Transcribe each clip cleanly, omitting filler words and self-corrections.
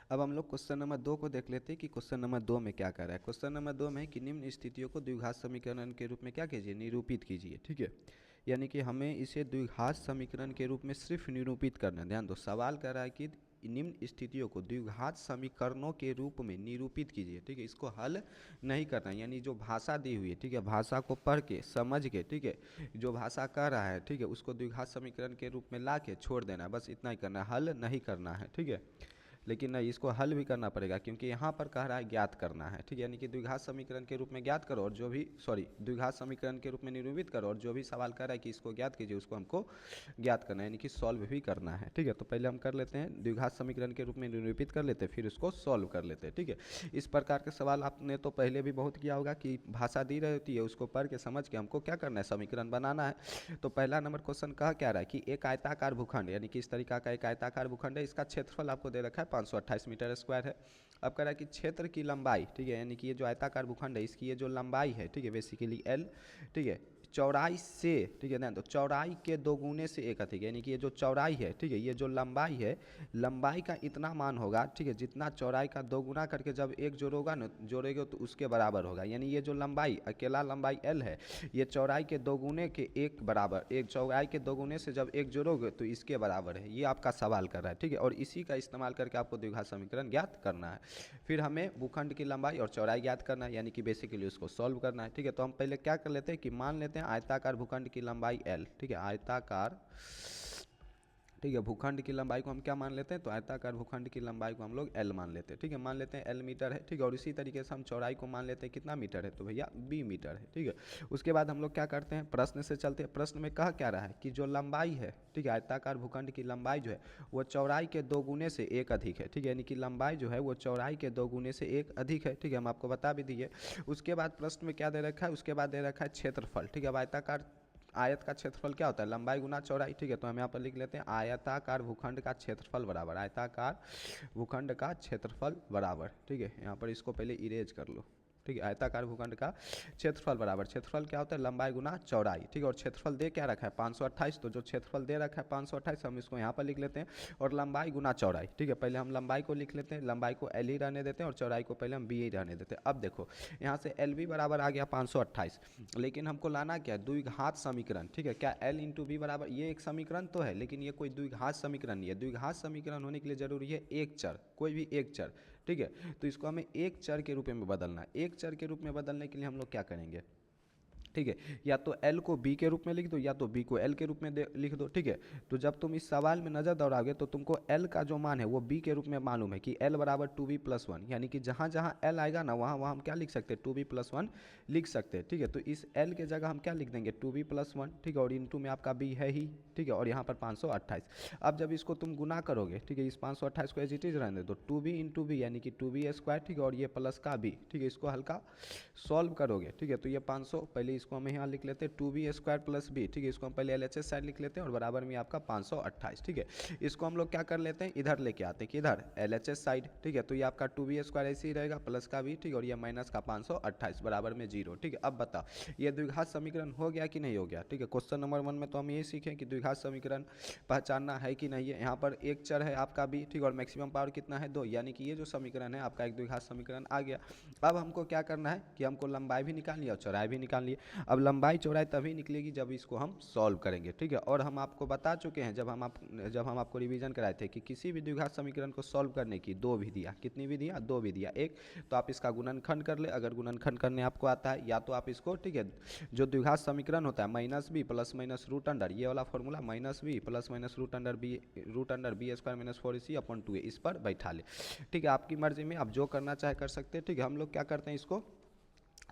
अब हम लोग क्वेश्चन नंबर 2 को देख लेते हैं कि क्वेश्चन नंबर 2 में क्या कर रहा है। क्वेश्चन नंबर 2 में है कि निम्न स्थितियों को द्विघात समीकरण के रूप में क्या कीजिए, निरूपित कीजिए। ठीक है, यानी कि हमें इसे द्विघात समीकरण के रूप में सिर्फ निरूपित करना है। ध्यान दो, सवाल कर रहा है कि निम्न स्थितियों को द्विघात समीकरणों के रूप में निरूपित कीजिए। ठीक है, इसको हल नहीं करना है, यानी जो भाषा दी हुई है, ठीक है, भाषा को पढ़ के समझ के, ठीक है, जो भाषा कर रहा है, ठीक है, उसको द्विघात समीकरण के रूप में ला के छोड़ देना है, बस इतना ही करना है, हल नहीं करना है। ठीक है, लेकिन नहीं, इसको हल भी करना पड़ेगा क्योंकि यहाँ पर कह रहा है ज्ञात करना है। ठीक है, यानी कि द्विघात समीकरण के रूप में ज्ञात करो और जो भी द्विघात समीकरण के रूप में निरूपित करो और जो भी सवाल कर रहा है कि इसको ज्ञात कीजिए उसको हमको ज्ञात करना है, यानी कि सॉल्व भी करना है। ठीक है, तो पहले हम कर लेते हैं द्विघात समीकरण के रूप में निरूपित कर लेते हैं, फिर उसको सॉल्व कर लेते हैं। ठीक है, इस प्रकार के सवाल आपने तो पहले भी बहुत किया होगा कि भाषा दी रहती है, उसको पढ़ के समझ के हमको क्या करना है, समीकरण बनाना है। तो पहला नंबर क्वेश्चन कहा क्या रहा है कि एक आयताकार भूखंड, यानी कि इस तरीका का एक आयताकार भूखंड है, इसका क्षेत्रफल आपको दे रखा है 528 मीटर स्क्वायर है। अब कह रहा है कि क्षेत्र की लंबाई, ठीक है, यानी कि ये जो आयताकार भूखंड है इसकी ये जो लंबाई है, ठीक है, बेसिकली एल, ठीक है, चौड़ाई से, ठीक है, ध्यान दो, चौड़ाई के दोगुने से एक अधिक, यानी कि ये जो चौड़ाई है, ठीक है, ये जो लंबाई है, लंबाई का इतना मान होगा, ठीक है, जितना चौड़ाई का दोगुना करके जब एक जोड़ोगा ना, जोड़ेगा तो उसके बराबर होगा। यानी ये जो लंबाई, अकेला लंबाई एल है, ये चौड़ाई के दोगुने के एक बराबर, एक चौड़ाई के दोगुने से जब एक जोड़ोगे तो इसके बराबर है। ये आपका सवाल कर रहा है। ठीक है, और इसी का इस्तेमाल करके आपको द्विघात समीकरण ज्ञात करना है। फिर हमें भूखंड की लंबाई और चौड़ाई ज्ञात करना है, यानी कि बेसिकली उसको सॉल्व करना है। ठीक है, तो हम पहले क्या कर लेते हैं कि मान लेते हैं आयताकार भूखंड की लंबाई एल। ठीक है, आयताकार, ठीक है, भूखंड की लंबाई को हम क्या मान लेते हैं, तो आयताकार भूखंड की लंबाई को हम लोग एल मान लेते हैं। ठीक है, मान लेते हैं एल मीटर है। ठीक है, और इसी तरीके से हम चौड़ाई को मान लेते हैं कितना मीटर है, तो भैया बी मीटर है। ठीक है, उसके बाद हम लोग क्या करते हैं, प्रश्न से चलते हैं। प्रश्न में कह क्या रहा है कि जो लंबाई है, ठीक है, आयताकार भूखंड की लंबाई जो है वो चौड़ाई के दोगुने से एक अधिक है। ठीक है, यानी कि लंबाई जो है वो चौड़ाई के दोगुने से एक अधिक है। ठीक है, हम आपको बता भी दिए। उसके बाद प्रश्न में क्या दे रखा है, उसके बाद दे रखा है क्षेत्रफल। ठीक है, अब आयताकार आयत का क्षेत्रफल क्या होता है, लंबाई गुना चौड़ाई। ठीक है, तो हम यहाँ पर लिख लेते हैं आयताकार भूखंड का क्षेत्रफल बराबर, आयताकार भूखंड का क्षेत्रफल बराबर, ठीक है, यहाँ पर इसको पहले इरेज कर लो। ठीक है, आयताकार भूखंड का क्षेत्रफल बराबर, क्षेत्रफल क्या होता है, लंबाई गुना चौड़ाई। ठीक है, और क्षेत्रफल दे क्या रखा है 528, तो जो क्षेत्रफल दे रखा है 528 हम इसको यहाँ पर लिख लेते हैं, और लंबाई गुना चौड़ाई। ठीक है, पहले हम लंबाई को लिख लेते हैं, लंबाई को एल ही रहने देते हैं और चौड़ाई को पहले हम बी ही रहने देते हैं। अब देखो यहाँ से एल बी बराबर आ गया 528, लेकिन हमको लाना क्या है, द्विघात समीकरण। ठीक है, क्या एल इंटू बी बराबर, ये एक समीकरण तो है लेकिन ये कोई द्विघात समीकरण नहीं है। द्विघात समीकरण होने के लिए जरूरी है एक चर, कोई भी एक चर। ठीक है, तो इसको हमें एक चर के रूप में बदलना है। एक चर के रूप में बदलने के लिए हम लोग क्या करेंगे, ठीक है, या तो एल को बी के रूप में लिख दो या तो बी को एल के रूप में लिख दो। ठीक है, तो जब तुम इस सवाल में नजर दौड़ाओगे तो तुमको एल का जो मान है वो बी के रूप में मालूम है कि एल बराबर 2b+1, यानी कि जहाँ जहाँ एल आएगा ना वहाँ वहाँ हम क्या लिख सकते हैं, 2b+1 लिख सकते हैं। ठीक है, तो इस एल के जगह हम क्या लिख देंगे, 2b+1। ठीक है, और इंटू में आपका बी है ही। ठीक है, और यहाँ पर 528। अब जब इसको तुम गुना करोगे, ठीक है, इस 528 को एज इट इज रहने दो, 2b इंटू बी यानी कि 2b²। ठीक है, और ये प्लस का बी। ठीक है, इसको हल्का सॉल्व करोगे। ठीक है, तो ये 500, पहले इसको हम यहाँ लिख लेते हैं 2b² प्लस बी। ठीक है, इसको हम पहले एलएचएस साइड लिख लेते हैं और बराबर में आपका 528। ठीक है, इसको हम लोग क्या कर लेते हैं, इधर लेके आते हैं कि इधर एलएचएस साइड। ठीक है, तो ये आपका 2b² ऐसे ही रहेगा प्लस का बी। ठीक है, और ये माइनस का 528 बराबर में 0। ठीक है, अब बताओ ये द्विघात समीकरण हो गया कि नहीं हो गया। ठीक है, क्वेश्चन नंबर 1 में तो हम यही सीखें कि द्विघात समीकरण पहचानना है कि नहीं है। यहाँ पर एक चर है आपका बी, ठीक है, और मैक्सिमम पावर कितना है 2, यानी कि ये जो समीकरण है आपका एक द्विघात समीकरण आ गया। अब हमको क्या करना है कि हमको लंबाई भी निकालनी है और चौड़ाई भी निकालनी है। अब लंबाई चौड़ाई तभी निकलेगी जब इसको हम सॉल्व करेंगे। ठीक है, और हम आपको बता चुके हैं जब हम आपको रिवीजन कराए थे कि किसी भी द्विघात समीकरण को सॉल्व करने की दो विधियाँ, कितनी विधियाँ, दो विधियाँ। एक तो आप इसका गुणनखंड कर ले, अगर गुणनखंड करने आपको आता है, या तो आप इसको, ठीक है, जो द्विघात समीकरण होता है -b plus minus root under, ये वाला formula -b plus minus root under b² - 4ac/2a, इस पर बैठा ले। ठीक है, आपकी मर्जी में आप जो करना चाहे कर सकते हैं। ठीक है, हम लोग क्या करते हैं इसको,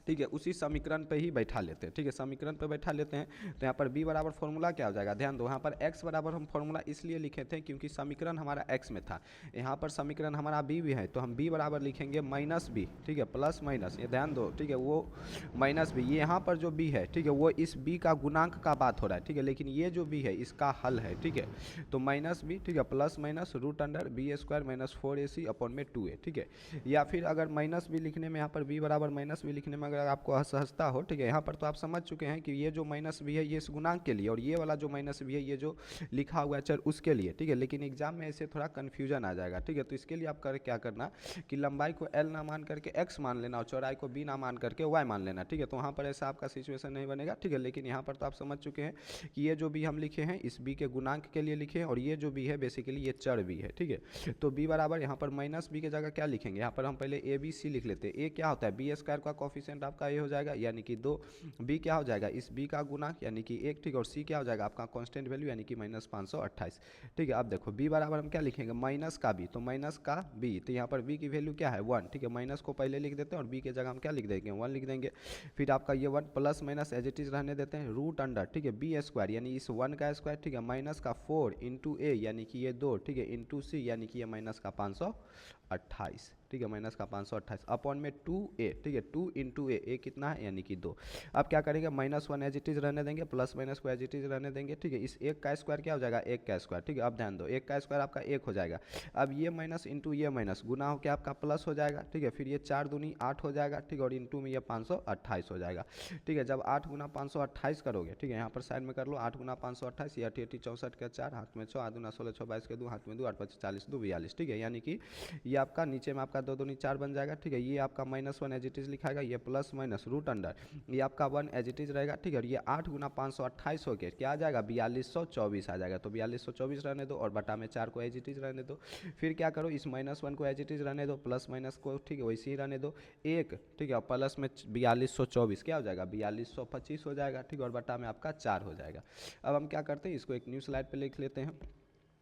ठीक है, उसी समीकरण पे ही बैठा लेते हैं। ठीक है, समीकरण पे बैठा लेते हैं, तो यहाँ पर b बराबर फॉर्मूला क्या हो जाएगा, ध्यान दो, यहाँ पर x बराबर हम फॉर्मूला इसलिए लिखे थे क्योंकि समीकरण हमारा x में था, यहाँ पर समीकरण हमारा b भी है, तो हम b बराबर लिखेंगे -b। ठीक है, प्लस माइनस, ये ध्यान दो, ठीक है, वो -b, ये यहाँ पर जो b है, ठीक है, वो इस b का गुणांक का बात हो रहा है। ठीक है, लेकिन ये जो b है इसका हल है। ठीक है, तो -b, ठीक है, plus minus root under b² - 4ac/2a। ठीक है, या फिर अगर -b लिखने में, यहाँ पर b बराबर -b लिखने में में अगर आपको असहजता हो, ठीक है, यहाँ पर तो आप समझ चुके हैं कि ये जो माइनस भी है ये इस गुणांक के लिए, और ये वाला जो माइनस भी है ये जो लिखा हुआ है चर उसके लिए, ठीक है। लेकिन एग्जाम में ऐसे थोड़ा कन्फ्यूजन आ जाएगा, ठीक है। तो इसके लिए आप क्या करना कि लंबाई को एल ना मान करके एक्स मान लेना और चौड़ाई को बी ना मान करके वाई मान लेना, ठीक है। तो वहाँ पर ऐसा आपका सिचुएशन नहीं बनेगा, ठीक है। लेकिन यहाँ पर तो आप समझ चुके हैं कि ये जो भी हम लिखे हैं इस बी के गुणांक के लिए लिखे हैं, और ये जो बी है बेसिकली ये चर बी है, ठीक है। तो बी बराबर यहाँ पर माइनस बी के जगह क्या लिखेंगे, यहाँ पर हम पहले ए बी सी लिख लेते हैं। ए क्या होता है, बी स्क्वायर का कॉफिशिएंट आपका ए हो जाएगा यानी कि 2, बी क्या हो जाएगा इस बी का गुणांक यानी कि 1, ठीक है, और सी क्या हो जाएगा आपका कांस्टेंट वैल्यू यानी कि -528, ठीक है। अब देखो बी बराबर हम क्या लिखेंगे, माइनस का बी, तो माइनस का बी, तो यहाँ पर बी की वैल्यू क्या है 1, ठीक है। माइनस को पहले लिख देते हैं और बी के जगह हम क्या लिख देंगे 1 लिख देंगे। फिर आपका ये 1 plus minus as it is रहने देते हैं, रूट अंडर, ठीक है, बी स्क्वायर यानी इस 1 का स्क्वायर, ठीक है, माइनस का 4 इंटू ए यानी कि ये 2, ठीक है, इंटू सी यानी कि ये माइनस का 528, ठीक है, माइनस का 528 अपॉन में 2a, ठीक है, 2 इंटू ए कितना है यानी कि 2। अब क्या करेंगे -1 एज इट इज रहने देंगे, प्लस माइनस को एज इट इज रहने देंगे, ठीक है। इस 1 का स्क्वायर क्या हो जाएगा 1 का स्क्वायर, ठीक है। अब ध्यान दो 1 का स्क्वायर आपका 1 हो जाएगा। अब ये माइनस इंटू ये माइनस गुना हो क्या आपका प्लस हो जाएगा, ठीक है। फिर ये 4 दूनी 8 हो जाएगा, ठीक है, और इंटू में ये 528 हो जाएगा, ठीक है। जब 8 गुना 528 करोगे, ठीक है, यहाँ पर साइड में कर लो 8 गुना 528, ये 88 64 का 4 हाथ में 6 8 दूना 16 6 22 के 2 हाथ में 2 8 25 40 2 42, ठीक है। यानी कि ये आपका नीचे में आपका 2 दूनी 4 बन जाएगा, ठीक है। ये आपका -1 एज इट इज लिखाएगा, ये प्लस माइनस रूट अंडर ये आपका 1 एज इट इज रहेगा, ठीक है। और ये 8 गुना 528 हो गया क्या आ जाएगा 4224 आ जाएगा, तो 4224 रहने दो और बटा में 4 को एज इट इज रहने दो। फिर क्या करो इस -1 को एज इट इज रहने दो, प्लस माइनस को, ठीक है, वैसे ही रहने दो 1, ठीक है, और प्लस में 4224 क्या हो जाएगा 4225 हो जाएगा, ठीक है, और बटा में आपका 4 हो जाएगा। अब हम क्या करते हैं इसको एक न्यू स्लाइड पे लिख लेते हैं,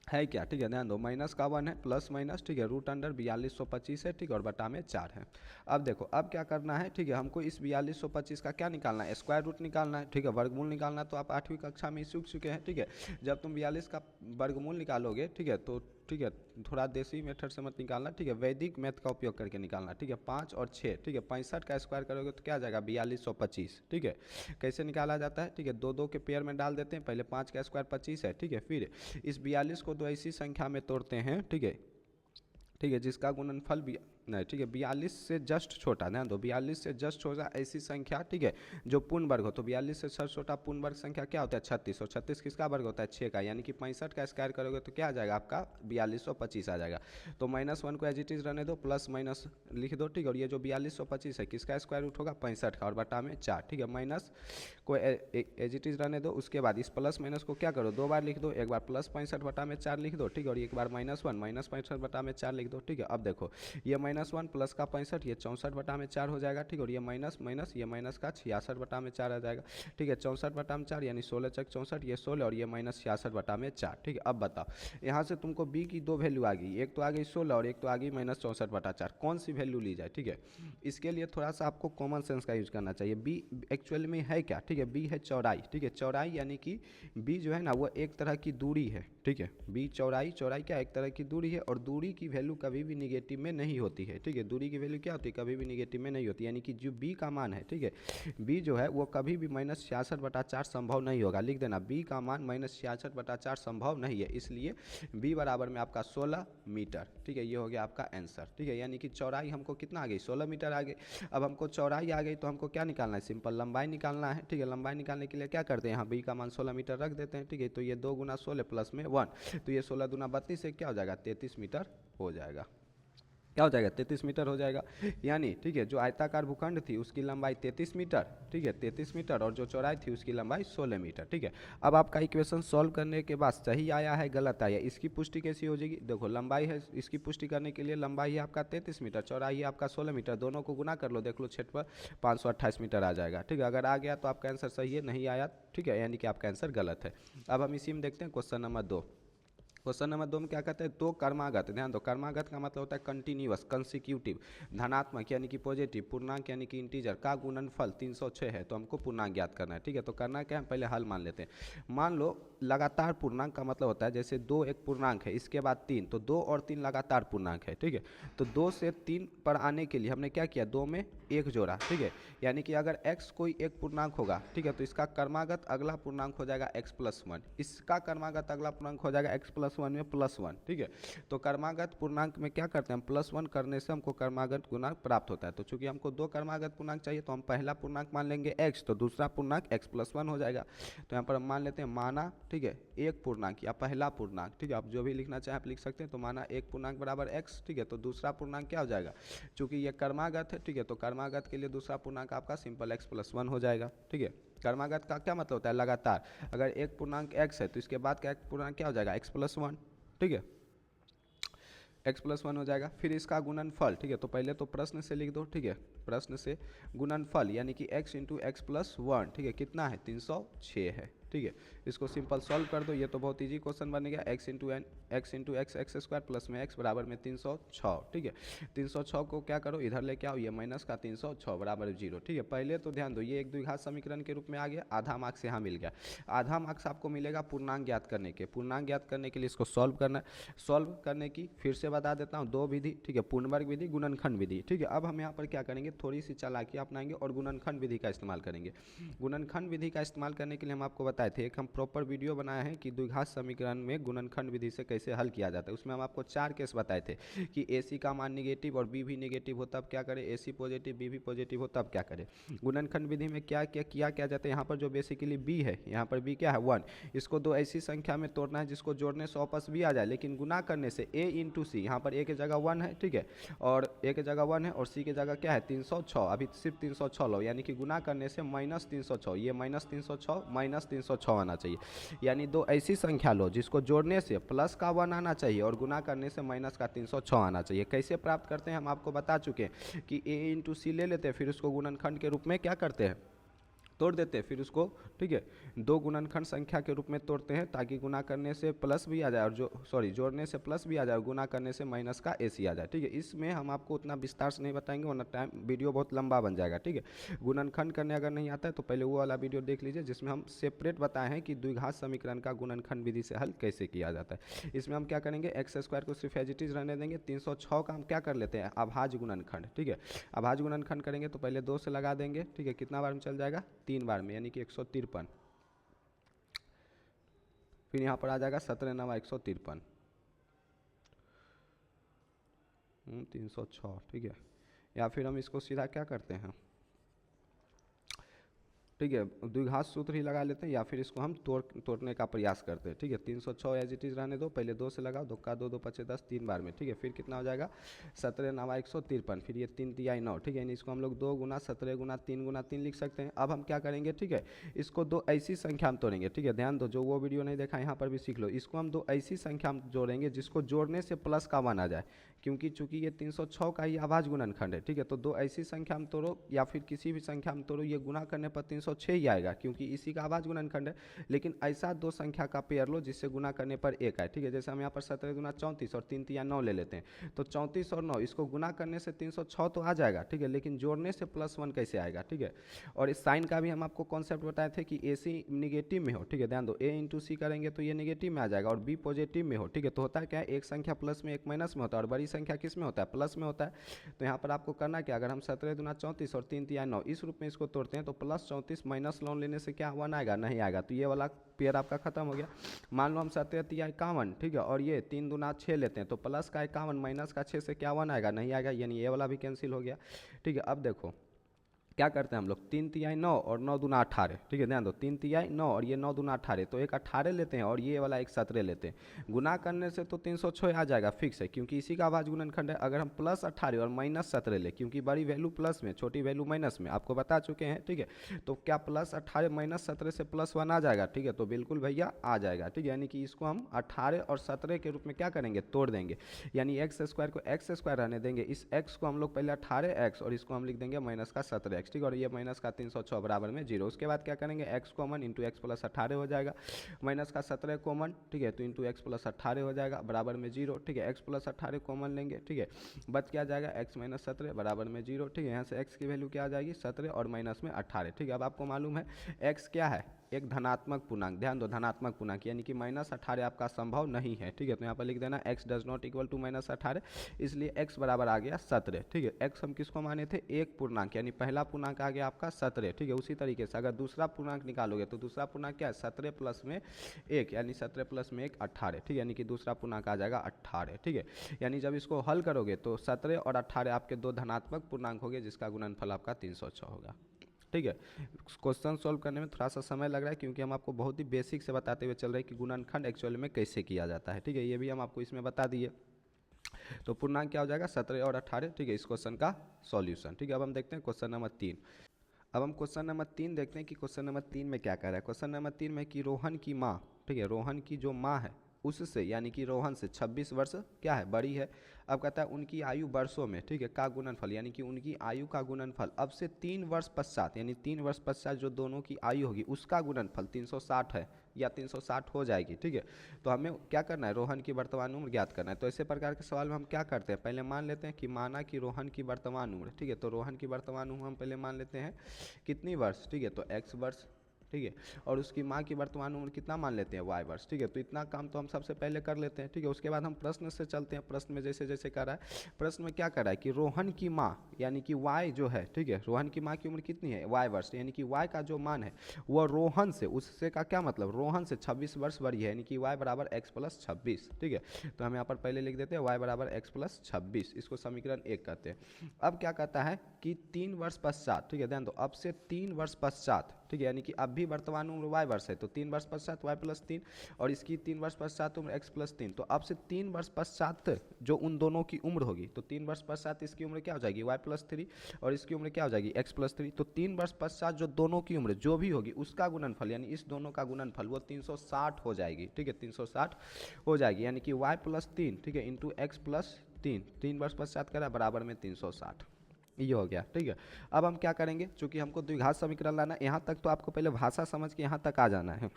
है क्या, ठीक है, ध्यान दो माइनस का 1 है प्लस माइनस, ठीक है, रूट अंडर 4225 है, ठीक है, और बटा में 4 है। अब देखो अब क्या करना है, ठीक है, हमको इस 4225 का क्या निकालना है स्क्वायर रूट निकालना है, ठीक है, वर्गमूल निकालना, तो आप 8वीं कक्षा में सीख चुके हैं, ठीक है। जब तुम 42 का वर्गमूल निकालोगे, ठीक है, तो ठीक है थोड़ा देसी मेथड से मत निकालना, ठीक है, वैदिक मैथ का उपयोग करके निकालना, ठीक है। 5 और 6, ठीक है, 65 का स्क्वायर करोगे तो क्या आ जाएगा 4225, ठीक है। कैसे निकाला जाता है, ठीक है, 2 2 के पेयर में डाल देते हैं, पहले 5 का स्क्वायर 25 है, ठीक है। फिर इस 42 को 2 ऐसी संख्या में तोड़ते हैं, ठीक है, ठीक है, जिसका गुणनफल भी नहीं, ठीक है, 42 से जस्ट छोटा, ध्यान दो 42 से जस्ट छोटा ऐसी संख्या, ठीक है, जो पूर्ण वर्ग हो, तो 42 से जस्ट छोटा पूर्ण वर्ग संख्या क्या होता है 36, और 36 किसका वर्ग होता है 6 का, यानी कि 65 का स्क्वायर करोगे तो क्या आ जाएगा आपका 4225 आ जाएगा। तो -1 को एज इट इज रहने दो, प्लस माइनस लिख दो, ठीक है, और ये जो 4225 है किसका स्क्वायर रूट होगा 65 का, और बटा में 4, ठीक है, माइनस को एज इट इज रहने दो। उसके बाद इस प्लस माइनस को क्या करो 2 बार लिख दो, एक बार प्लस 65 बटा में 4 लिख दो, ठीक है, और एक बार -1 माइनस 65 बटा में 4 लिख दो, ठीक है। अब देखो ये -1 प्लस का 65 ये 64 बटा में 4 हो जाएगा, ठीक है, और ये माइनस माइनस ये माइनस का 66 बटा में 4 आ जाएगा, ठीक है। 64 बटा में 4 यानी 16 चक 64 ये 16 और ये -66 बटा में 4, ठीक है। अब बताओ यहाँ से तुमको बी की 2 वैल्यू आ गई, एक तो आ गई 16 और एक तो आ गई -64 बटा 4, कौन सी वैल्यू ली जाए, ठीक है। इसके लिए थोड़ा सा आपको कॉमन सेंस का यूज करना चाहिए। बी एक्चुअल में है क्या, ठीक है, बी है चौड़ाई, ठीक है, चौड़ाई यानी कि बी जो है ना वो एक तरह की दूरी है, ठीक है। बी चौड़ाई, चौड़ाई क्या एक तरह की दूरी है, और दूरी की वैल्यू कभी भी निगेटिव में नहीं होती है, ठीक है। दूरी की वैल्यू क्या होती है कभी भी निगेटिव में नहीं होती, यानी कि जो बी का मान है, ठीक है, बी जो है वो कभी भी -66 बटा 4 संभव नहीं होगा, लिख देना बी का मान -66 बटा 4 संभव नहीं है, इसलिए बी बराबर में आपका 16 मीटर, ठीक है, ये हो गया आपका आंसर, ठीक है। यानी कि चौड़ाई हमको कितना आ गई 16 मीटर आ गई। अब हमको चौड़ाई आ गई तो हमको क्या निकालना है सिंपल लंबाई निकालना है, ठीक है। लंबाई निकालने के लिए क्या करते हैं यहाँ बी का मान 16 मीटर रख देते हैं, ठीक है। तो ये 2 गुना 16 प्लस में 1, तो ये 16 दूना 32 से क्या हो जाएगा 33 मीटर हो जाएगा, क्या हो जाएगा 33 मीटर हो जाएगा। यानी ठीक है जो आयताकार भूखंड थी उसकी लंबाई 33 मीटर, ठीक है 33 मीटर, और जो चौड़ाई थी उसकी लंबाई 16 मीटर, ठीक है। अब आपका इक्वेशन सॉल्व करने के बाद सही आया है गलत आया, इसकी पुष्टि कैसी हो जाएगी, देखो लंबाई है, इसकी पुष्टि करने के लिए लंबाई है आपका 33 मीटर, चौड़ाई है आपका 16 मीटर, दोनों को गुना कर लो, देख लो छेद पर 528 मीटर आ जाएगा, ठीक है। अगर आ गया तो आपका आंसर सही है, नहीं आया ठीक है यानी कि आपका आंसर गलत है। अब हम इसी में देखते हैं क्वेश्चन नंबर 2। क्वेश्चन नंबर 2 में क्या कहते हैं, दो कर्मागत, ध्यान दो कर्मागत का मतलब होता है कंटिन्यूअस कंसिक्यूटिव, धनात्मक यानी कि पॉजिटिव, पूर्णांक यानी कि इंटीजर का गुणनफल 306 है, तो हमको पूर्णांक ज्ञात करना है, ठीक है। तो करना क्या है पहले हल मान लेते हैं। मान लो लगातार पूर्णांक का मतलब होता है जैसे 2 एक पूर्णांक है, इसके बाद 3, तो 2 और 3 लगातार पूर्णांक है, ठीक है। तो 2 से 3 पर आने के लिए हमने क्या किया 2 में 1 जोड़ा, ठीक है। यानी कि अगर x कोई एक पूर्णांक होगा, ठीक है, तो इसका कर्मागत अगला पूर्णांक हो जाएगा x+1, इसका कर्मागत अगला पूर्णांक हो जाएगा x+1, +1 में +1, ठीक है। तो क्रमागत पूर्णांक में क्या करते हैं, +1 करने से हमको क्रमागत गुणांक प्राप्त होता है। तो चूंकि हमको 2 क्रमागत पूर्णांक चाहिए तो हम पहला पूर्णांक मान लेंगे x, तो दूसरा पूर्णांक x+1 हो जाएगा। तो यहाँ पर हम मान लेते हैं माना, ठीक है, एक पूर्णांक या पहला पूर्णांक, ठीक है, आप जो भी लिखना चाहें आप लिख सकते हैं। तो माना एक पूर्णांक बराबर x, ठीक है। तो दूसरा पूर्णांक क्या हो जाएगा, चूंकि ये क्रमागत है, ठीक है, तो क्रमागत के लिए दूसरा पूर्णांक आपका सिंपल x+1 हो जाएगा, ठीक है। क्रमागत का क्या मतलब होता है, लगातार। अगर एक पूर्णांक x है तो इसके बाद का एक पूर्णांक क्या हो जाएगा, x+1, ठीक है, x+1 हो जाएगा। फिर इसका गुणनफल, ठीक है, तो पहले तो प्रश्न से लिख दो, ठीक है, प्रश्न से गुणनफल यानी कि x इंटू x+1, ठीक है, कितना है, 306 है, ठीक है। इसको सिंपल सॉल्व कर दो, ये तो बहुत इजी क्वेश्चन बनेगा। x into x square plus में x बराबर में 306, ठीक है। 306 को क्या करो, इधर लेके आओ, ये माइनस का 306 बराबर 0, ठीक है। पहले तो ध्यान दो, ये एक द्विघात समीकरण के रूप में आ गया, आधा मार्क्स यहाँ मिल गया। आधा मार्क्स आपको मिलेगा पूर्णांक ज्ञात करने के। पूर्णांक ज्ञात करने के लिए इसको सॉल्व करना है। सॉल्व करने की फिर से बता देता हूँ, 2 विधि, ठीक है, पूर्णवर्ग विधि, गुणनखंड विधि, ठीक है। अब हम यहाँ पर क्या करेंगे, थोड़ी सी चालाकी अपनाएंगे और गुणनखंड विधि का इस्तेमाल करेंगे। गुणनखंड विधि का इस्तेमाल करने के लिए हम आपको बताए थे, एक हम प्रॉपर वीडियो बनाए हैं कि द्विघात समीकरण में गुणनखंड विधि से कैसे हल किया जाता है। उसमें हम आपको 4 केस बताए थे कि AC का मान निगेटिव और B भी निगेटिव हो तब क्या करें, AC पॉजिटिव B भी पॉजिटिव हो तब क्या करें। गुणनखंड विधि में क्या किया जाता है, यहाँ पर जो बेसिकली B है, यहाँ पर B क्या है, 1, इसको 2 ऐसी संख्या में तोड़ना है जिसको जोड़ने से वापस B आ जाए, लेकिन गुना करने से A इंटू C, यहाँ पर A की जगह 1 है, ठीक है, और A की जगह 1 है और C की जगह क्या है 306, अभी सिर्फ 306 लो, यानी कि गुना करने से -306, ये -306 आना चाहिए। यानी 2 ऐसी संख्या लो जिसको जोड़ने से प्लस का 1 आना चाहिए और गुना करने से माइनस का 306 आना चाहिए। कैसे प्राप्त करते हैं हम आपको बता चुके हैं कि A इंटू C ले लेते हैं, फिर उसको गुणनखंड के रूप में क्या करते हैं, तोड़ देते हैं, फिर उसको, ठीक है, 2 गुणनखंड संख्या के रूप में तोड़ते हैं ताकि गुना करने से प्लस भी आ जाए और जोड़ने से प्लस भी आ जाए और गुना करने से माइनस का AC आ जाए, ठीक है। इसमें हम आपको उतना विस्तार से नहीं बताएंगे वरना टाइम वीडियो बहुत लंबा बन जाएगा, ठीक है। गुणनखंड करने अगर नहीं आता है तो पहले वो वाला वीडियो देख लीजिए जिसमें हम सेपरेट बताए हैं कि द्विघात समीकरण का गुणनखंड विधि से हल कैसे किया जाता है। इसमें हम क्या करेंगे, एक्स स्क्वायर को सिर्फ एज इट इज रहने देंगे, 306 का हम क्या कर लेते हैं, अभाज्य गुणनखंड, ठीक है। अभाज्य गुणनखंड करेंगे तो पहले 2 से लगा देंगे, ठीक है, कितना बार में चल जाएगा, 3 बार में, यानी कि 153। फिर यहाँ पर आ जाएगा 17 9 153, 306, ठीक है। या फिर हम इसको सीधा क्या करते हैं, ठीक है, द्विघात सूत्र ही लगा लेते हैं या फिर इसको हम तोड़ने का प्रयास करते हैं, ठीक है। 306 एज इट इज रहने दो, पहले 2 से लगाओ, 2 का 2 2 5 10, 3 बार में, ठीक है। फिर कितना हो जाएगा 17 9 153, फिर ये 3 तिहाई 9, ठीक है। इसको हम लोग 2 गुना 17 गुना 3 गुना 3 लिख सकते हैं। अब हम क्या करेंगे, ठीक है, इसको 2 ऐसी संख्या में तोड़ेंगे, ठीक है। ध्यान दो, जो वो वीडियो नहीं देखा यहाँ पर भी सीख लो। इसको हम 2 ऐसी संख्या में जोड़ेंगे जिसको जोड़ने से प्लस का 1 आ जाए, क्योंकि चूंकि ये 306 का ही अभाज्य गुणनखंड है, ठीक है। तो 2 ऐसी संख्या में तोड़ो या फिर किसी भी संख्या में तोड़ो, ये गुना करने पर 306 ही आएगा क्योंकि इसी का अभाज्य गुणनखंड है। लेकिन ऐसा 2 संख्या का पेयर लो जिससे गुना करने पर 1 आए, ठीक है। जैसे हम यहाँ पर 17 गुना 34 और 3 तिया 9 ले लेते हैं, तो 34 और 9 इसको गुना करने से 306 तो आ जाएगा, ठीक है, लेकिन जोड़ने से +1 कैसे आएगा, ठीक है। और इस साइन का भी हम आपको कॉन्सेप्ट बताए थे कि AC निगेटिव में हो, ठीक है। ध्यान दो, A इंटू C करेंगे तो ये निगेटिव में आ जाएगा और B पॉजिटिव में हो, ठीक है। तो होता है क्या है, एक संख्या प्लस में एक माइनस में होता है और बड़ी संख्या किस में होता है, प्लस में होता है। तो यहाँ पर आपको करना क्या, अगर हम 17 गुना 34 और 3 तिया 9 इस रूप में इसको तोड़ते हैं तो +34 माइनस लॉन लेने से क्या 1 आएगा, नहीं आएगा। तो ये वाला पेयर आपका खत्म हो गया। मान लो हम 17 तिया 51, ठीक है, और ये 3 दूना 6 लेते हैं तो प्लस का 51 माइनस का 6 से क्या 1 आएगा, नहीं आएगा, यानी ये वाला भी कैंसिल हो गया, ठीक है। अब देखो क्या करते हैं हम लोग, 3 तिहाई 9 और 9 दूना 18, ठीक है। ध्यान दो, 3 तिहाई 9 और ये 9 दूना 18, तो एक 18 लेते हैं और ये वाला एक 17 लेते हैं। गुना करने से तो 306 आ जाएगा, फिक्स है, क्योंकि इसी का अभाज्य गुणनखंड है। अगर हम +18 और -17 ले, क्योंकि बड़ी वैल्यू प्लस में छोटी वैल्यू माइनस में, आपको बता चुके हैं, ठीक है। तो क्या +18 -17 से +1 आ जाएगा, ठीक है। तो बिल्कुल भैया आ जाएगा, ठीक है। यानी कि इसको हम 18 और 17 के रूप में क्या करेंगे, तोड़ देंगे, यानी एक्स स्क्वायर को एक्स स्क्वायर रहने देंगे। इस एक्स को हम लोग पहले 18x और इसको हम लिख देंगे -17x, ठीक है। और ये माइनस का 306 बराबर में 0। उसके बाद क्या करेंगे, x common into x plus 18 हो जाएगा, माइनस का 17 कॉमन, ठीक है, तो इंटू एक्स प्लस 18 हो जाएगा बराबर में 0, ठीक है। x प्लस 18 कॉमन लेंगे, ठीक है, बच क्या जाएगा x माइनस 17 बराबर में 0, ठीक है। यहाँ से x की वैल्यू क्या आ जाएगी, 17 और माइनस में 18, ठीक है। अब आपको मालूम है x क्या है, एक धनात्मक पूर्णांक, ध्यान दो, धनात्मक पूर्णांक, यानी कि -18 आपका संभव नहीं है, ठीक है। तो यहाँ पर लिख देना x does not equal to -18, इसलिए x बराबर आ गया 17, ठीक है। x हम किसको माने थे, एक पूर्णांक, यानी पहला पूर्णांक आ गया आपका 17, ठीक है। उसी तरीके से अगर दूसरा पूर्णांक निकालोगे तो दूसरा पूर्णांक क्या है 17 प्लस में 1, यानी 17 प्लस में 1 18, ठीक है, यानी कि दूसरा पूर्णांक आ जाएगा 18, ठीक है। यानी जब इसको हल करोगे तो 17 और 18 आपके दो धनात्मक पूर्णांक हो गए, जिसका गुणनफल आपका 306 होगा, ठीक है। क्वेश्चन सॉल्व करने में थोड़ा सा समय लग रहा है क्योंकि हम आपको बहुत ही बेसिक से बताते हुए चल रहे हैं कि गुणनखंड एक्चुअल में कैसे किया जाता है, ठीक है। ये भी हम आपको इसमें बता दिए। तो पूर्णांक क्या हो जाएगा 17 और 18, ठीक है। इस क्वेश्चन का सॉल्यूशन, ठीक है। अब हम देखते हैं क्वेश्चन नंबर 3। अब हम क्वेश्चन नंबर 3 देखते हैं कि क्वेश्चन नंबर 3 में क्या कह रहा है। क्वेश्चन नंबर 3 में कि रोहन की माँ, ठीक है, रोहन की जो माँ है उससे यानी कि रोहन से 26 वर्ष क्या है बड़ी है। अब कहता है उनकी आयु वर्षों में, ठीक है, का गुणनफल, यानी कि उनकी आयु का गुणनफल अब से 3 वर्ष पश्चात, यानी 3 वर्ष पश्चात जो दोनों की आयु होगी उसका गुणनफल 360 है या 360 हो जाएगी, ठीक है। तो हमें क्या करना है, रोहन की वर्तमान उम्र ज्ञात करना है। तो ऐसे प्रकार के सवाल में हम क्या करते हैं, पहले मान लेते हैं कि माना कि रोहन की वर्तमान उम्र, ठीक है। तो रोहन की वर्तमान उम्र हम पहले मान लेते हैं कितनी वर्ष, ठीक है, तो x वर्ष, ठीक है। और उसकी माँ की वर्तमान उम्र कितना मान लेते हैं y वर्ष, ठीक है। तो इतना काम तो हम सबसे पहले कर लेते हैं, ठीक है। उसके बाद हम प्रश्न से चलते हैं। प्रश्न में जैसे जैसे कर रहा है, प्रश्न में क्या कर रहा है कि रोहन की माँ यानी कि y जो है, ठीक है, रोहन की माँ की उम्र कितनी है y वर्ष, यानी कि y का जो मान है वह रोहन से, उससे का क्या मतलब, रोहन से 26 वर्ष बड़ी है, यानी कि y बराबर x प्लस 26, ठीक है। तो हम यहाँ पर पहले लिख देते हैं y बराबर x प्लस 26, इसको समीकरण 1 कहते हैं। अब क्या कहता है कि 3 वर्ष पश्चात, ठीक है, ध्यान दो, अब से 3 वर्ष पश्चात, ठीक है, यानी कि अब भी वर्तमान उम्र y वर्ष है तो 3 वर्ष पश्चात y प्लस 3, और इसकी 3 वर्ष पश्चात उम्र x प्लस 3। तो अब से 3 वर्ष पश्चात जो उन दोनों की उम्र होगी, तो 3 वर्ष पश्चात इसकी उम्र क्या हो जाएगी y प्लस 3 और इसकी उम्र क्या हो जाएगी x प्लस 3। तो 3 वर्ष पश्चात जो दोनों की उम्र जो भी होगी उसका गुणनफल, यानी इस दोनों का गुणनफल वो 360 हो जाएगी, ठीक है, 360 हो जाएगी, यानी कि y प्लस 3, ठीक है, इंटू x प्लस 3 वर्ष पश्चात करा बराबर में 360, ये हो गया, ठीक है। अब हम क्या करेंगे, चूंकि हमको द्विघात समीकरण लाना, यहाँ तक तो आपको पहले भाषा समझ के यहाँ तक आ जाना है,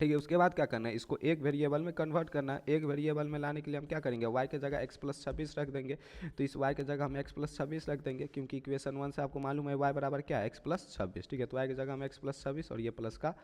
ठीक है। उसके बाद क्या करना है, इसको एक वेरिएबल में कन्वर्ट करना है। एक वेरिएबल में लाने के लिए हम क्या करेंगे, y के जगह x प्लस 26 रख देंगे। तो इस y के जगह हम x प्लस 26 रख देंगे, क्योंकि इक्वेशन 1 से आपको मालूम है y बराबर क्या है x प्लस 26, ठीक है। तो y की जगह हम x प्लस 26 और ये प्लस का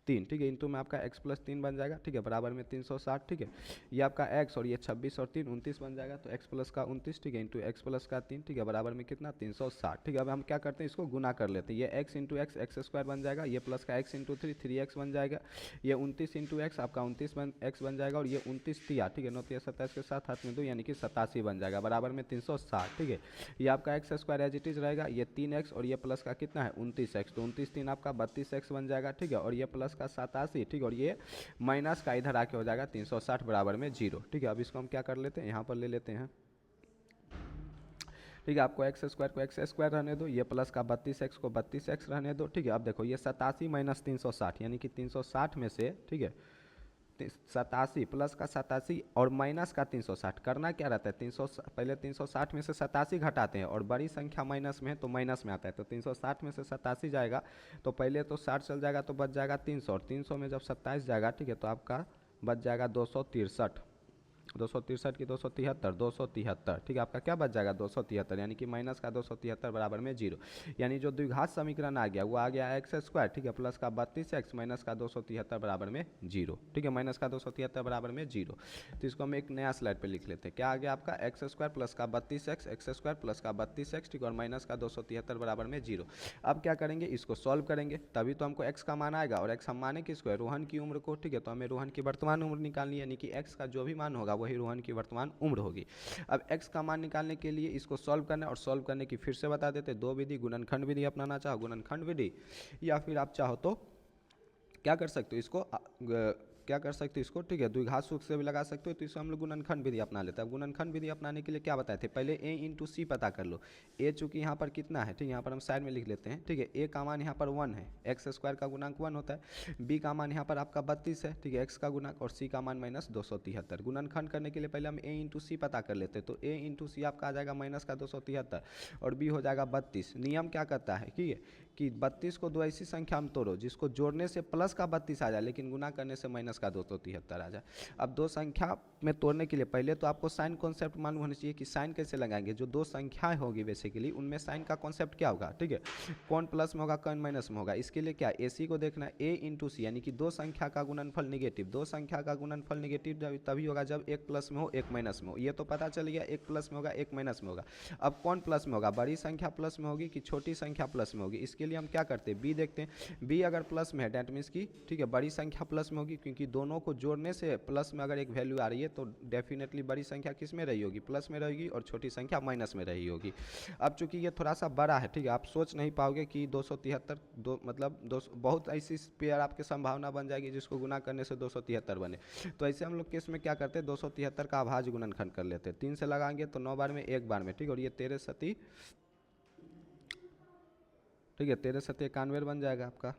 3, ठीक है, इंटू में आपका x प्लस 3 बन जाएगा, ठीक है, बराबर में 360, ठीक है। ये आपका x और ये 26 और 3 29 बन जाएगा, तो x प्लस का 29, ठीक है, इंटू x प्लस का 3, ठीक है, बराबर में कितना 360, ठीक है। अब हम क्या करते हैं, इसको गुना कर लेते हैं। ये x into x x square बन जाएगा, ये प्लस का x इंटू 3 3x बन जाएगा, ये 29 इंटू एक्स आपका 29 x बन जाएगा, और ये 29 तिया, ठीक है, 9 तिया 27 के साथ हाथ में 2 यानी कि 87 बन जाएगा, बराबर में 360, ठीक है। ये आपका x square as it is रहेगा, ये 3x और ये प्लस का कितना है 29x, तो 29 3 आपका 32x बन जाएगा, ठीक है, और ये प्लस का 87, ठीक है, और ये माइनस का इधर आके हो जाएगा 360 बराबर में 0, ठीक है। अब इसको हम क्या कर लेते हैं, यहाँ पर ले लेते हैं, ठीक है। आपको एक्स स्क्वायर को एक्स स्क्वायर रहने दो, ये प्लस का 32x को 32x रहने दो, ठीक है। अब देखो ये 87 माइनस 360, यानी कि 360 में से, ठीक है, 87 प्लस का 87 और माइनस का 360, करना क्या रहता है, 300 पहले 360 में से 87 घटाते हैं, और बड़ी संख्या माइनस में है तो माइनस में आता है। तो 360 में से 87 जाएगा तो पहले तो 60 चल जाएगा तो बच जाएगा 300, और 300 में जब 27 जाएगा, ठीक है, तो आपका बच जाएगा 263, 263 की 273, 273, ठीक है, आपका क्या बच जाएगा 273, यानी कि माइनस का 273 बराबर में 0, यानी जो द्विघात समीकरण आ गया वो आ गया एक्स स्क्वायर, ठीक है, प्लस का 32x माइनस का 273 बराबर में 0, ठीक है, माइनस का 273 बराबर में 0। तो इसको हम एक नया स्लाइड पे लिख लेते हैं। क्या आ गया आपका एक्स स्क्वायर प्लस का 32x, एक्स स्क्वायर प्लस का 32x, ठीक है, और माइनस का 273 बराबर में 0। अब क्या करेंगे, इसको सॉल्व करेंगे, तभी तो हमको x का मान आएगा, और x हम माने किसको है, रोहन की उम्र को, ठीक है। तो हमें रोहन की वर्तमान उम्र निकालनी है, यानी कि x का जो भी मान होगा वही रोहन की वर्तमान उम्र होगी। अब x का मान निकालने के लिए इसको सॉल्व करना है, और सॉल्व करने की फिर से बता देते, दो विधि, गुणनखंड विधि अपनाना चाहो गुणनखंड विधि, या फिर आप चाहो तो क्या कर सकते हो, इसको क्या कर सकते हो इसको, ठीक है, द्विघात सूत्र से भी लगा सकते हो। तो इसको हम लोग गुणनखंड विधि अपना लेते हैं। अब गुणनखंड विधि अपनाने के लिए क्या बताए थे, पहले a इंटू सी पता कर लो। a चूंकि यहाँ पर कितना है, ठीक है, यहाँ पर हम साइड में लिख लेते हैं, ठीक है। a का मान यहाँ पर 1 है, एक्स स्क्वायर का गुणांक 1 होता है, b का मान यहाँ पर आपका 32 है, ठीक है, x का गुणांक, और c का मान माइनस 273। गुणनखंड करने के लिए पहले हम a इंटू सी पता कर लेते हैं। तो a इंटू सी आपका आ जाएगा माइनस का 273 और b हो जाएगा 32। नियम क्या कहता है कि कि 32 को दो ऐसी संख्या में तोड़ो जिसको जोड़ने से प्लस का 32 आ जाए लेकिन गुना करने से माइनस का 273 आ जाए। अब दो संख्या में तोड़ने के लिए पहले तो आपको साइन कॉन्सेप्ट मालूम होना चाहिए कि साइन कैसे लगाएंगे। जो दो संख्याएं होगी बेसिकली उनमें साइन का कॉन्सेप्ट क्या होगा, ठीक है, कौन प्लस में होगा कौन माइनस में होगा। इसके लिए क्या AC को देखना है A इंटू सी, यानी कि दो संख्या का गुणनफल निगेटिव, दो संख्या का गुणनफल निगेटिव तभी होगा जब एक प्लस में हो एक माइनस में हो। ये तो पता चल गया एक प्लस में होगा एक माइनस में होगा। अब कौन प्लस में होगा, बड़ी संख्या प्लस में होगी कि छोटी संख्या प्लस में होगी। इसके लिए हम क्या करते हैं B देखते हैं। B अगर प्लस में है डैट मीन्स की, ठीक है, बड़ी संख्या प्लस में होगी क्योंकि दोनों को जोड़ने से प्लस में अगर एक वैल्यू आ रही है तो डेफिनेटली बड़ी संख्या किस में रही होगी, प्लस में रहेगी, और छोटी संख्या माइनस में रही होगी। अब चूंकि ये थोड़ा सा बड़ा है, ठीक है, आप सोच नहीं पाओगे कि 273 दो मतलब 200 बहुत ऐसी पेयर आपकी संभावना बन जाएगी जिसको गुना करने से 273 बने। तो ऐसे हम लोग केस में क्या करते हैं 273 का अभाज्य गुणनखंड कर लेते हैं। 3 से लगाएंगे तो 9 बार में 1 बार में, ठीक है, और ये 13 सती, ठीक है, 13 सती 91 बन जाएगा आपका।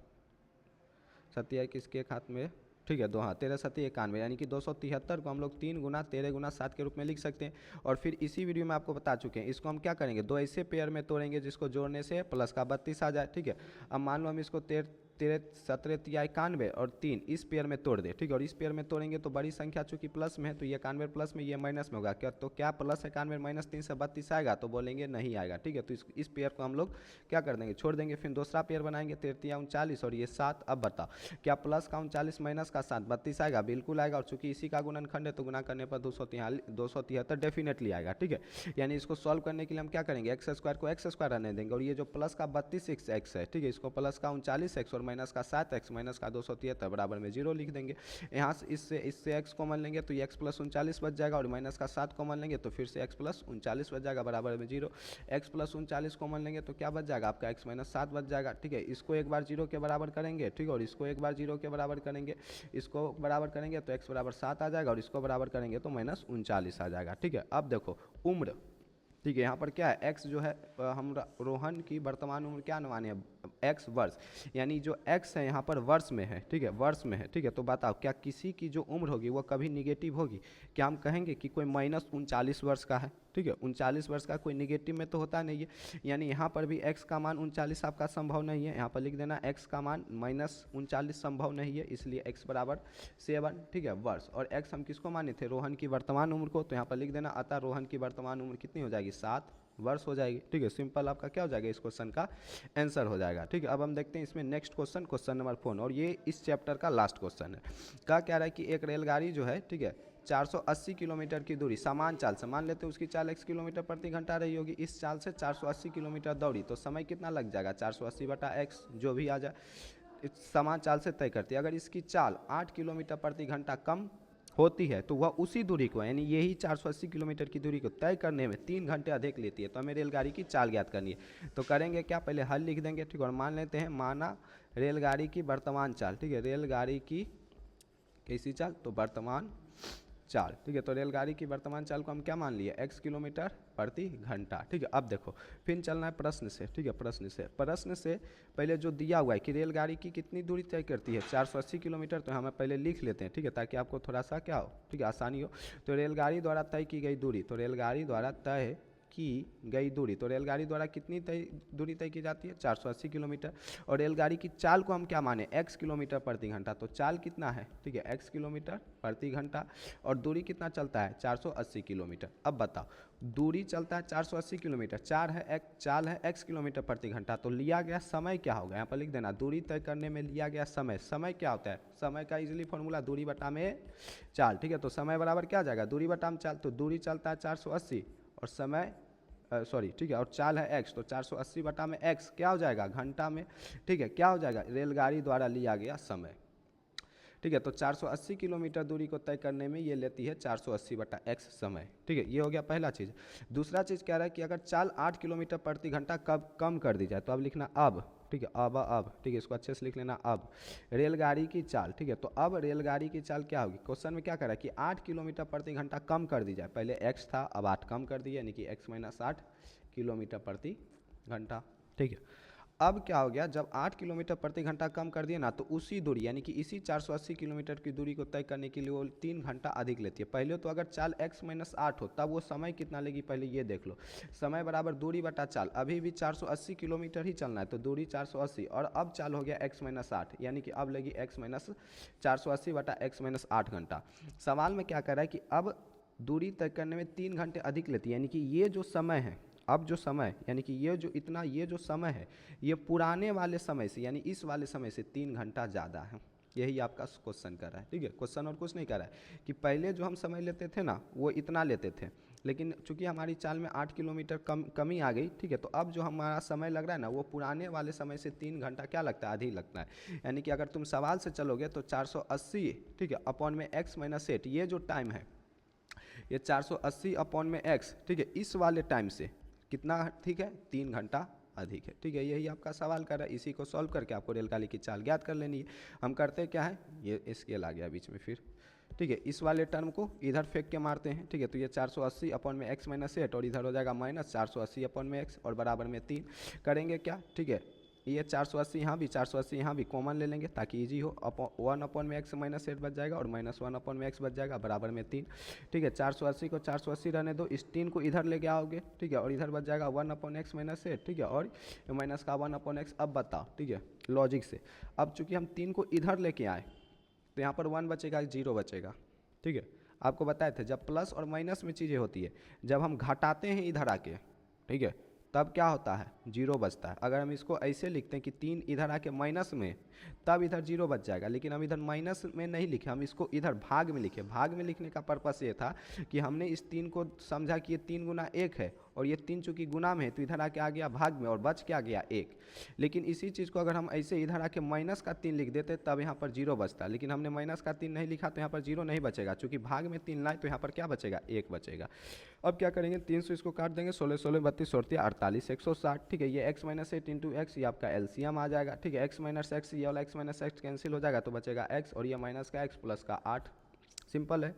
सत्या किसके एक हाथ में, ठीक है, दो, हाँ, 13 सती 91, यानी कि 273 को हम लोग 3 गुना 13 गुना 7 के रूप में लिख सकते हैं। और फिर इसी वीडियो में आपको बता चुके हैं इसको हम क्या करेंगे, दो ऐसे पेयर में तोड़ेंगे जिसको जोड़ने से प्लस का 32 आ जाए, ठीक है। अब मान लो हम इसको 13 17 91 और 3 इस पेयर में तोड़ दे, ठीक है, और इस पेयर में तोड़ेंगे तो बड़ी संख्या चूंकि प्लस में है तो ये 91 प्लस में ये माइनस में होगा क्या, तो क्या प्लस 91 माइनस 3 से 32 आएगा, तो बोलेंगे नहीं आएगा, ठीक है। तो इस पेयर को हम लोग क्या कर देंगे, छोड़ देंगे। फिर दूसरा पेयर बनाएंगे 13 39 और ये 7। अब बताओ क्या प्लस का 39 माइनस का 7 32 आएगा, बिल्कुल आएगा, और चूंकि इसी का गुणनखंड है तो गुना करने पर 273 डेफिनेटली आएगा, ठीक है। यानी इसको सॉल्व करने के लिए हम क्या करेंगे, एक्स स्क्वायर को एक्स स्क्वायर रहने देंगे, और ये जो प्लस का 32x है, ठीक है, इसको प्लस का 39x और माइनस का 7x माइनस का 273 बराबर में 0 लिख देंगे। यहाँ से इससे x कॉमन लेंगे तो ये x प्लस 39 बच जाएगा, और माइनस का 7 कॉमन लेंगे तो फिर से x प्लस 39 बच जाएगा बराबर में 0। x प्लस 39 कॉमन लेंगे तो क्या बच जाएगा आपका x माइनस 7 बच जाएगा, ठीक है। इसको एक बार 0 के बराबर करेंगे, ठीक है, और इसको एक बार 0 के बराबर करेंगे, इसको बराबर करेंगे तो x बराबर 7 आ जाएगा, और इसको बराबर करेंगे तो माइनस 39 आ जाएगा, ठीक है। अब देखो उम्र, ठीक है, यहाँ पर क्या है x जो है हम रोहन की वर्तमान उम्र क्या माने है, x वर्ष, यानी जो x है यहाँ पर वर्ष में है, ठीक है, वर्ष में है, ठीक है। तो बताओ क्या किसी की जो उम्र होगी वो कभी निगेटिव होगी, क्या हम कहेंगे कि कोई माइनस 39 वर्ष का है, ठीक है, 39 वर्ष का कोई निगेटिव में तो होता नहीं है, यानी यहाँ पर भी x का मान 39 आपका संभव नहीं है। यहाँ पर लिख देना x का मान माइनस 39 संभव नहीं है, इसलिए x बराबर 7, ठीक है, वर्ष। और x हम किसको माने थे, रोहन की वर्तमान उम्र को, तो यहाँ पर लिख देना अतः रोहन की वर्तमान उम्र कितनी हो जाएगी, 7 वर्ष हो जाएगी, ठीक है। सिंपल आपका क्या हो जाएगा, इस क्वेश्चन का आंसर हो जाएगा, ठीक है। अब हम देखते हैं इसमें नेक्स्ट क्वेश्चन, क्वेश्चन नंबर 4, और ये इस चैप्टर का लास्ट क्वेश्चन है। क्या कह रहा है कि एक रेलगाड़ी जो है, ठीक है, 480 किलोमीटर की दूरी समान चाल से, मान लेते हैं उसकी चाल x किलोमीटर प्रति घंटा रही होगी, इस चाल से 480 किलोमीटर दौड़ी तो समय कितना लग जाएगा, 480 बटा x जो भी आ जाए, इस समान चाल से तय करती है। अगर इसकी चाल 8 किलोमीटर प्रति घंटा कम होती है तो वह उसी दूरी को, यानी यही 480 किलोमीटर की दूरी को तय करने में 3 घंटे अधिक लेती है। तो हमें रेलगाड़ी की चाल ज्ञात करनी है, तो करेंगे क्या, पहले हल लिख देंगे, ठीक है, और मान लेते हैं माना रेलगाड़ी की वर्तमान चाल, ठीक है, रेलगाड़ी की कैसी चाल, तो वर्तमान चाल, ठीक है। तो रेलगाड़ी की वर्तमान चाल को हम क्या मान लिए, x किलोमीटर प्रति घंटा, ठीक है। अब देखो फिर चलना है प्रश्न से, ठीक है, प्रश्न से पहले जो दिया हुआ है कि रेलगाड़ी की कितनी दूरी तय करती है, 480 किलोमीटर, तो हमें पहले लिख लेते हैं, ठीक है, ताकि आपको थोड़ा सा क्या हो, ठीक है, आसानी हो। तो रेलगाड़ी द्वारा तय की गई दूरी, तो रेलगाड़ी द्वारा तय की गई दूरी, तो रेलगाड़ी द्वारा कितनी दूरी तय की जाती है, 480 किलोमीटर। और रेलगाड़ी की चाल को हम क्या माने, x किलोमीटर प्रति घंटा, तो चाल कितना है, ठीक है, x किलोमीटर प्रति घंटा, और दूरी कितना चलता है, 480 किलोमीटर। अब बताओ दूरी चलता है 480 किलोमीटर, चाल है x किलोमीटर प्रति घंटा, तो लिया गया समय क्या होगा, यहाँ पर लिख देना दूरी तय करने में लिया गया समय क्या होता है, समय का इजीली फॉर्मूला दूरी बटा में चाल, ठीक है। तो समय बराबर क्या आ जाएगा, दूरी बटा में चाल, तो दूरी चलता है 480 और समय सॉरी, ठीक है, और चाल है x, तो 480 बटा में x क्या हो जाएगा, घंटा में, ठीक है, क्या हो जाएगा, रेलगाड़ी द्वारा लिया गया समय, ठीक है। तो 480 किलोमीटर दूरी को तय करने में ये लेती है 480 बटा x समय, ठीक है, ये हो गया पहला चीज़। दूसरा चीज़ कह रहा है कि अगर चाल 8 किलोमीटर प्रति घंटा कब कम कर दी जाए, तो अब लिखना अब, ठीक है, अब, ठीक है, इसको अच्छे से लिख लेना अब रेलगाड़ी की चाल, ठीक है। तो अब रेलगाड़ी की चाल क्या होगी, क्वेश्चन में क्या कह रहा है कि 8 किलोमीटर प्रति घंटा कम कर दी जाए, पहले x था अब 8 कम कर दिया, यानी कि x माइनस 8 किलोमीटर प्रति घंटा, ठीक है। अब क्या हो गया, जब 8 किलोमीटर प्रति घंटा कम कर दिए ना, तो उसी दूरी यानी कि इसी 480 किलोमीटर की दूरी को तय करने के लिए वो 3 घंटा अधिक लेती है। पहले तो अगर चाल x-8 हो तब वो समय कितना लेगी, पहले ये देख लो। समय बराबर दूरी बटा चाल, अभी भी 480 किलोमीटर ही चलना है तो दूरी 480, और अब चाल हो गया x-8 यानी कि अब लेगी x-480 बटा x-8 घंटा। सवाल में क्या कर रहा है कि अब दूरी तय करने में 3 घंटे अधिक लेती है, यानी कि ये जो समय है, अब जो समय यानी कि ये जो समय है ये पुराने वाले समय से यानी इस वाले समय से 3 घंटा ज़्यादा है। यही आपका क्वेश्चन कर रहा है, ठीक है। क्वेश्चन और कुछ नहीं कर रहा है कि पहले जो हम समय लेते थे ना वो इतना लेते थे, लेकिन चूंकि हमारी चाल में 8 किलोमीटर कमी आ गई, ठीक है, तो अब जो हमारा समय लग रहा है ना वो पुराने वाले समय से 3 घंटा क्या लगता है, अधिक लगता है। यानी कि अगर तुम सवाल से चलोगे तो 480, ठीक है, अपॉन में x-8, ये जो टाइम है ये 480 अपॉन में x, ठीक है, इस वाले टाइम से कितना, ठीक है, 3 घंटा अधिक है, ठीक है। यही आपका सवाल कर रहा है, इसी को सॉल्व करके आपको रेलगाड़ी की चाल ज्ञात कर लेनी है। हम करते क्या है, ये स्केल आ गया बीच में फिर, ठीक है, इस वाले टर्म को इधर फेंक के मारते हैं, ठीक है, तो ये 480 अपॉन में x-8 और इधर हो जाएगा माइनस 480 अपॉन में x और बराबर में 3 करेंगे क्या, ठीक है, ये 480 यहाँ भी 480 यहाँ भी कॉमन ले लेंगे ताकि इजी हो। 1 अपॉन में x-8 बच जाएगा और -1 अपॉन में x बच जाएगा बराबर में 3, ठीक है। 480 को 480 रहने दो, इस 3 को इधर लेके आओगे, ठीक है, और इधर बच जाएगा 1 अपॉन x-8, ठीक है, और माइनस का 1 अपॉन x। अब बताओ, ठीक है, लॉजिक से अब चूंकि हम 3 को इधर लेके आए तो यहाँ पर 1 बचेगा, 0 बचेगा, ठीक है। आपको बताए थे जब प्लस और माइनस में चीज़ें होती है, जब हम घटाते हैं इधर आके, ठीक है, तब क्या होता है, 0 बचता है। अगर हम इसको ऐसे लिखते हैं कि 3 इधर आके माइनस में, तब इधर 0 बच जाएगा, लेकिन हम इधर माइनस में नहीं लिखे, हम इसको इधर भाग में लिखे। भाग में लिखने का पर्पस ये था कि हमने इस 3 को समझा कि ये 3 गुना 1 है, और ये 3 चूँकि गुना में है तो इधर आके आ गया भाग में और बच क्या गया 1। लेकिन इसी चीज़ को अगर हम ऐसे इधर आके माइनस का 3 लिख देते तब यहाँ पर 0 बचता, लेकिन हमने माइनस का 3 नहीं लिखा तो यहाँ पर 0 नहीं बचेगा, चूँकि भाग में 3 लाए तो यहाँ पर क्या बचेगा, 1 बचेगा। अब क्या करेंगे, 300 इसको काट देंगे, 16 16 32 48 160, ठीक है, ये x-8 इंटू एक्स, ये आपका एलसीएम आ जाएगा, ठीक है। x-x, ये वाला x-x कैंसिल हो जाएगा तो बचेगा x, और ये माइनस का x प्लस का 8, सिंपल है,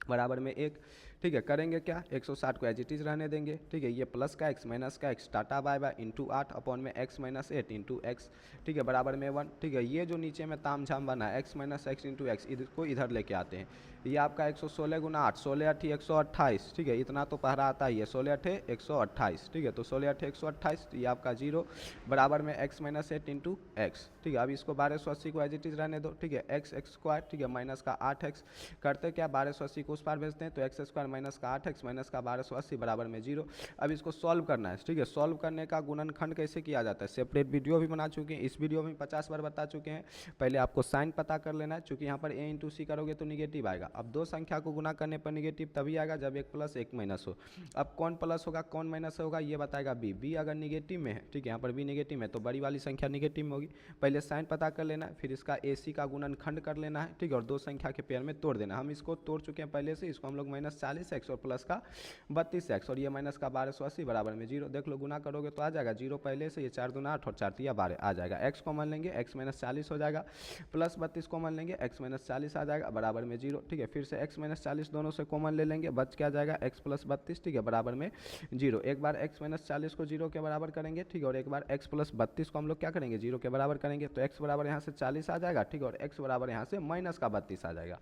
बराबर में 1, ठीक है। करेंगे क्या, 160 को एज इट इज रहने देंगे, ठीक है, ये प्लस का x माइनस का x tata bye bye into 8 upon में x-8 इंटू एक्स, ठीक है, बराबर में 1, ठीक है। ये जो नीचे में ताम झाम बना है x-x इंटू एक्स, इसको इधर लेके आते हैं, ये आपका 116 गुना 8, 16 8 128, ठीक है, इतना तो पहरा आता ही है, 16 8 128, ठीक है, तो 16 8 128, ये आपका 0 बराबर में x-8 इंटू एक्स, ठीक है। अब इसको 1280 को एज इट इज रहने दो, ठीक है, x स्क्वायर, ठीक है, माइनस का 8x, करते क्या 1280 को उस पार भेजते हैं तो x स्क्वायर माइनस का 8x माइनस का 1280 बराबर में 0। अब इसको सॉल्व करना है, ठीक है। सॉल्व करने का गुणनखंड कैसे किया जाता है, सेपरेट वीडियो भी बना चुके हैं, इस वीडियो में 50 बार बता चुके हैं। पहले आपको साइन पता कर लेना है, चूँकि यहाँ पर a इंटू सी करोगे तो निगेटिव आएगा। अब दो संख्या को गुना करने पर निगेटिव तभी आएगा जब एक प्लस एक माइनस हो। अब कौन प्लस होगा कौन माइनस होगा ये बताएगा बी अगर निगेटिव में है, ठीक है, यहाँ पर बी निगेटिव है तो बड़ी वाली संख्या निगेटिव में होगी। पहले साइन पता कर लेना है, फिर इसका AC का गुणनखंड कर लेना है, ठीक है, और दो संख्या के पेयर में तोड़ देना। हम इसको तोड़ चुके हैं पहले से, इसको हम लोग -40x और प्लस का 32x और ये माइनस का 1280 बराबर में 0। देख लो गुना करोगे तो आ जाएगा 0 पहले से, ये 4 दूना 8 और 4 तिया 12 आ जाएगा। x कॉमन लेंगे x -40 हो जाएगा, प्लस 32 कॉमन लेंगे x -40 आ जाएगा बराबर में 0, ठीक है। फिर से x -40 दोनों से कॉमन ले लेंगे, बच क्या जाएगा x + 32, ठीक है, बराबर में 0। एक बार x -40 को 0 के बराबर करेंगे, ठीक है, और एक बार x + 32 को हम लोग क्या करेंगे 0 के बराबर करेंगे तो x बराबर यहाँ से 40 आ जाएगा, ठीक है, और x बराबर यहाँ से माइनस का 32 आ जाएगा।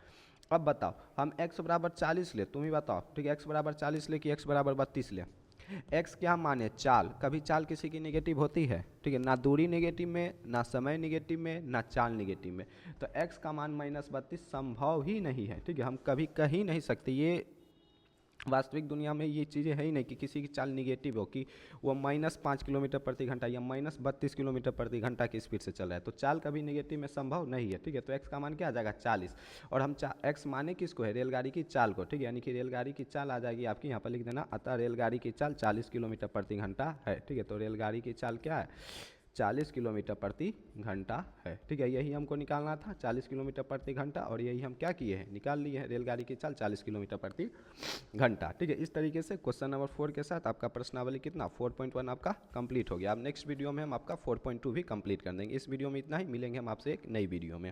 अब बताओ हम x बराबर 40 ले, तुम ही बताओ, ठीक है, x बराबर 40 ले कि x बराबर 32 ले। x क्या माने चाल, कभी चाल किसी की नेगेटिव होती है, ठीक है, ना दूरी नेगेटिव में, ना समय नेगेटिव में, ना चाल नेगेटिव में, तो x का मान -32 संभव ही नहीं है, ठीक है, हम कभी कह ही नहीं सकते। ये वास्तविक दुनिया में ये चीज़ें है ही नहीं कि किसी की चाल निगेटिव हो कि वो -5 किलोमीटर प्रति घंटा या -32 किलोमीटर प्रति घंटा की स्पीड से चल रहा है, तो चाल कभी निगेटिव में संभव नहीं है, ठीक है। तो x का मान क्या आ जाएगा 40, और हम x माने किसको है रेलगाड़ी की चाल को, ठीक है, यानी कि रेलगाड़ी की चाल आ जाएगी आपकी यहाँ पर लिख देना, अतः रेलगाड़ी की चाल 40 किलोमीटर प्रति घंटा है, ठीक है। तो रेलगाड़ी की चाल क्या है 40 किलोमीटर प्रति घंटा है, ठीक है, यही हमको निकालना था 40 किलोमीटर प्रति घंटा, और यही हम क्या किए हैं निकाल लिए हैं, रेलगाड़ी की चाल 40 किलोमीटर प्रति घंटा, ठीक है। इस तरीके से क्वेश्चन नंबर 4 के साथ आपका प्रश्नावली कितना 4.1 आपका कंप्लीट हो गया। अब नेक्स्ट वीडियो में हम आपका 4.2 भी कंप्लीट कर देंगे। इस वीडियो में इतना ही, मिलेंगे हम आपसे एक नई वीडियो में।